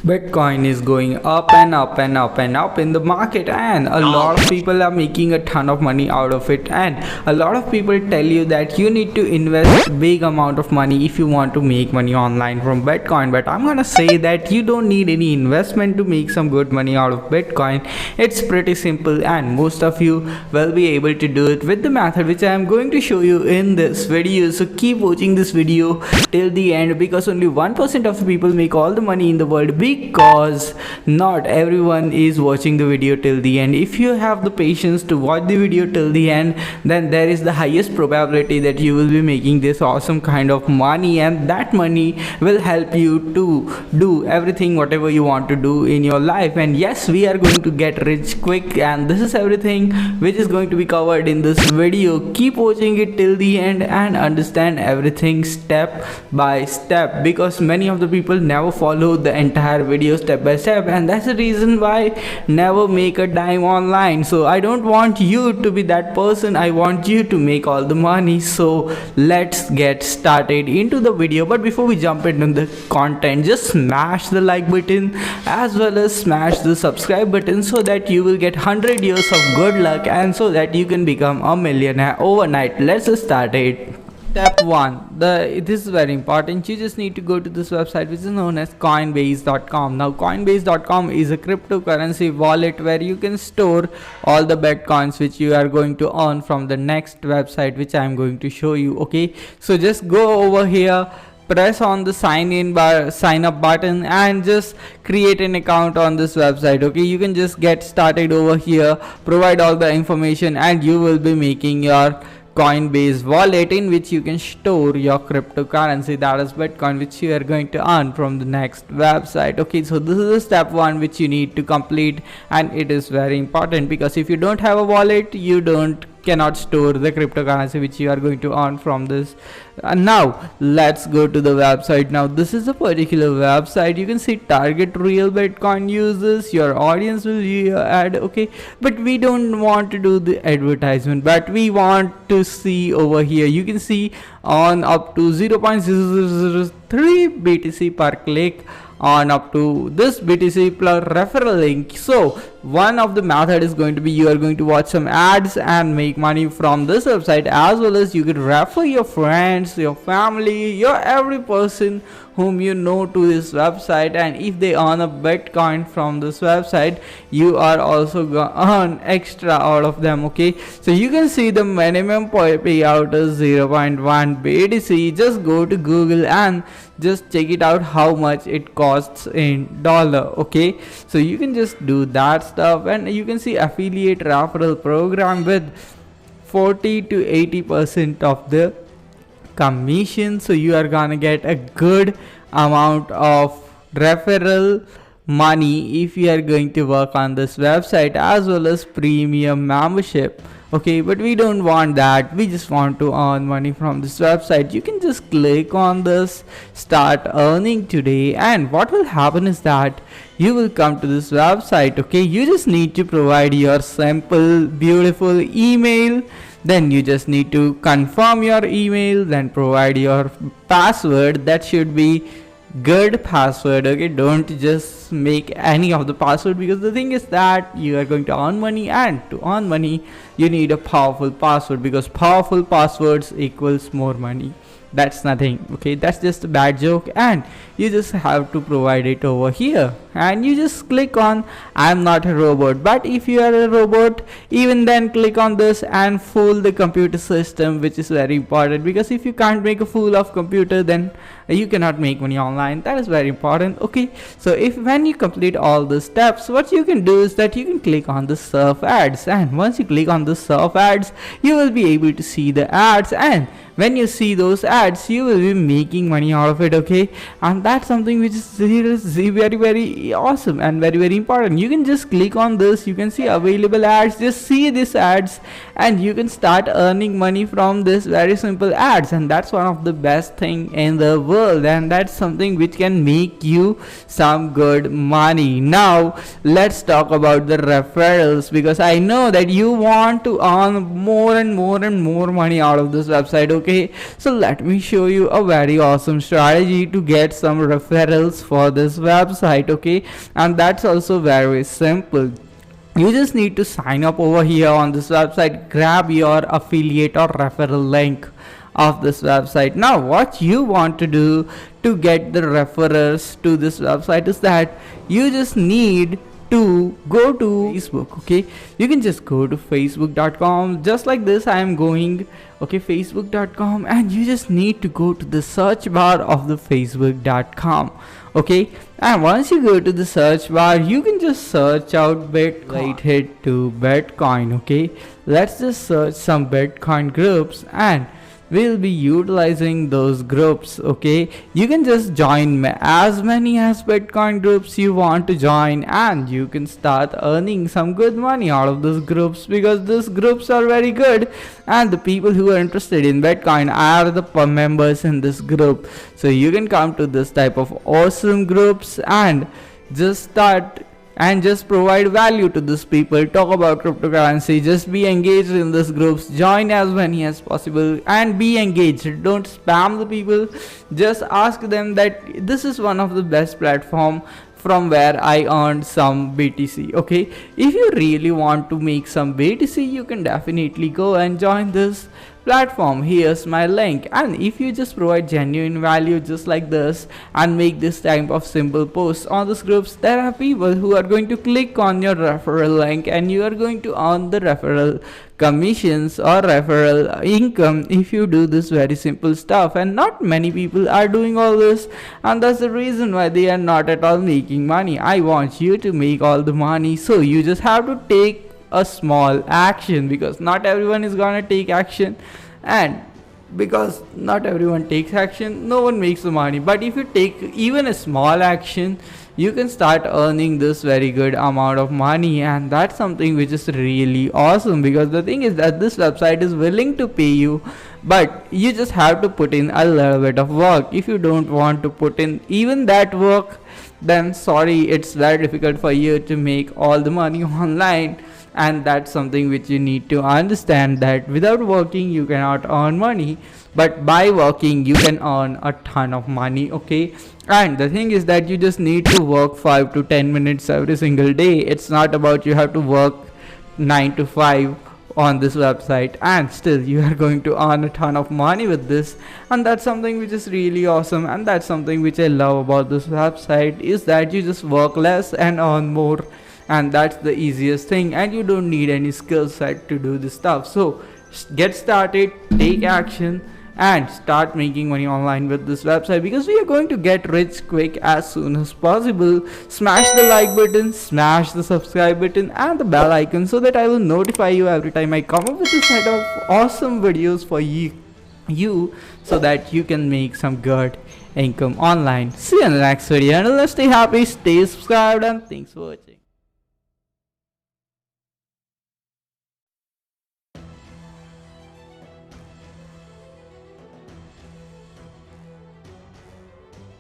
Bitcoin is going up and up and up and up in the market, and a lot of people are making a ton of money out of it. And a lot of people tell you that you need to invest big amount of money if you want to make money online from Bitcoin. But I'm gonna say that you don't need any investment to make some good money out of Bitcoin. It's pretty simple, and most of you will be able to do it with the method which I am going to show you in this video. So keep watching this video till the end, because only 1% of the people make all the money in the world, because not everyone is watching the video till the end. If you have the patience to watch the video till the end, then there is the highest probability that you will be making this awesome kind of money, and that money will help you to do everything whatever you want to do in your life. And yes, we are going to get rich quick, and this is everything which is going to be covered in this video. Keep watching it till the end and understand everything step by step, because many of the people never follow the entire video step by step, and that's the reason why never make a dime online. So I don't want you to be that person, I want you to make all the money. So let's get started into the video. But before we jump into the content, just smash the like button as well as smash the subscribe button, so that you will get 100 years of good luck, and so that you can become a millionaire overnight. Let's start it. Step 1. This is very important. You just need to go to this website which is known as Coinbase.com. Now Coinbase.com is a cryptocurrency wallet where you can store all the Bitcoins which you are going to earn from the next website which I am going to show you. Okay, so just go over here, press on the sign up button, and just create an account on this website. Okay, you can just get started over here, provide all the information, and you will be making your Coinbase wallet in which you can store your cryptocurrency, that is Bitcoin, which you are going to earn from the next website. Okay, so this is the step 1 which you need to complete, and it is very important, because if you don't have a wallet, you cannot store the cryptocurrency which you are going to earn from this. Now let's go to the website. Now this is a particular website. You can see target real Bitcoin users, your audience will be your ad. Okay, but we don't want to do the advertisement, but we want to see over here. You can see on up to 0.0003 BTC per click, on up to this BTC plus referral link. So one of the method is going to be, you are going to watch some ads and make money from this website, as well as you can refer your friends, your family, your every person whom you know to this website, and if they earn a Bitcoin from this website, you are also gonna earn extra out of them. Okay, so you can see the minimum payout is 0.1 BTC. Just go to Google and just check it out how much it costs in dollar. Okay, so you can just do that stuff, and you can see affiliate referral program with 40 to 80% of the commission. So you are gonna get a good amount of referral money if you are going to work on this website, as well as premium membership. Okay, but we don't want that, we just want to earn money from this website. You can just click on this start earning today, and what will happen is that you will come to this website. Okay, you just need to provide your simple beautiful email, then you just need to confirm your email, then provide your password. That should be good password. Okay, don't just make any of the password, because the thing is that you are going to earn money, and to earn money you need a powerful password, because powerful passwords equals more money. That's nothing. Okay, that's just a bad joke, and you just have to provide it over here, and you just click on I'm not a robot. But if you are a robot, even then click on this and fool the computer system, which is very important, because if you can't make a fool of computer, then you cannot make money online. That is very important. Okay, so when you complete all the steps, what you can do is that you can click on the surf ads, and once you click on the surf ads, you will be able to see the ads, and when you see those ads, you will be making money out of it. Okay, and that's something which is very awesome and very important. You can just click on this, you can see available ads, just see these ads, and you can start earning money from this very simple ads. And that's one of the best thing in the world, and that's something which can make you some good money. Now let's talk about the referrals, because I know that you want to earn more and more money out of this website. Okay, so let me show you a very awesome strategy to get some referrals for this website. Okay, okay, and that's also very simple. You just need to sign up over here on this website, grab your affiliate or referral link of this website. Now what you want to do to get the referrers to this website is that you just need to go to Facebook. Okay, you can just go to facebook.com just like this. I am going, okay, facebook.com, and you just need to go to the search bar of the facebook.com. okay, and once you go to the search bar, you can just search out Bitcoin. Hit to Bitcoin. Okay, let's just search some Bitcoin groups and we'll be utilizing those groups. Okay, you can just join as many as Bitcoin groups you want to join, and you can start earning some good money out of those groups, because these groups are very good and the people who are interested in Bitcoin are the members in this group. So you can come to this type of awesome groups and just start and just provide value to these people, talk about cryptocurrency, just be engaged in these groups, join as many as possible and be engaged. Don't spam the people, just ask them that this is one of the best platform from where I earned some BTC. okay, if you really want to make some BTC, you can definitely go and join this platform. Here's my link, and if you just provide genuine value just like this and make this type of simple posts on these groups, there are people who are going to click on your referral link and you are going to earn the referral commissions or referral income if you do this very simple stuff. And not many people are doing all this, and that's the reason why they are not at all making money. I want you to make all the money, so you just have to take a small action, because not everyone is gonna take action, and because not everyone takes action, no one makes the money. But if you take even a small action, you can start earning this very good amount of money, and that's something which is really awesome. Because the thing is that this website is willing to pay you, but you just have to put in a little bit of work. If you don't want to put in even that work, then sorry, it's very difficult for you to make all the money online. And that's something which you need to understand, that without working you cannot earn money, but by working you can earn a ton of money. okay, and the thing is that you just need to work 5 to 10 minutes every single day. It's not about you have to work 9 to 5 on this website, and still you are going to earn a ton of money with this. And that's something which is really awesome, and that's something which I love about this website, is that you just work less and earn more. And that's the easiest thing, and you don't need any skill set to do this stuff. So get started, take action, and start making money online with this website, because we are going to get rich quick as soon as possible. Smash the like button, smash the subscribe button and the bell icon, so that I will notify you every time I come up with a set of awesome videos for you, so that you can make some good income online. See you in the next video. Until then, stay happy, stay subscribed, and thanks for watching.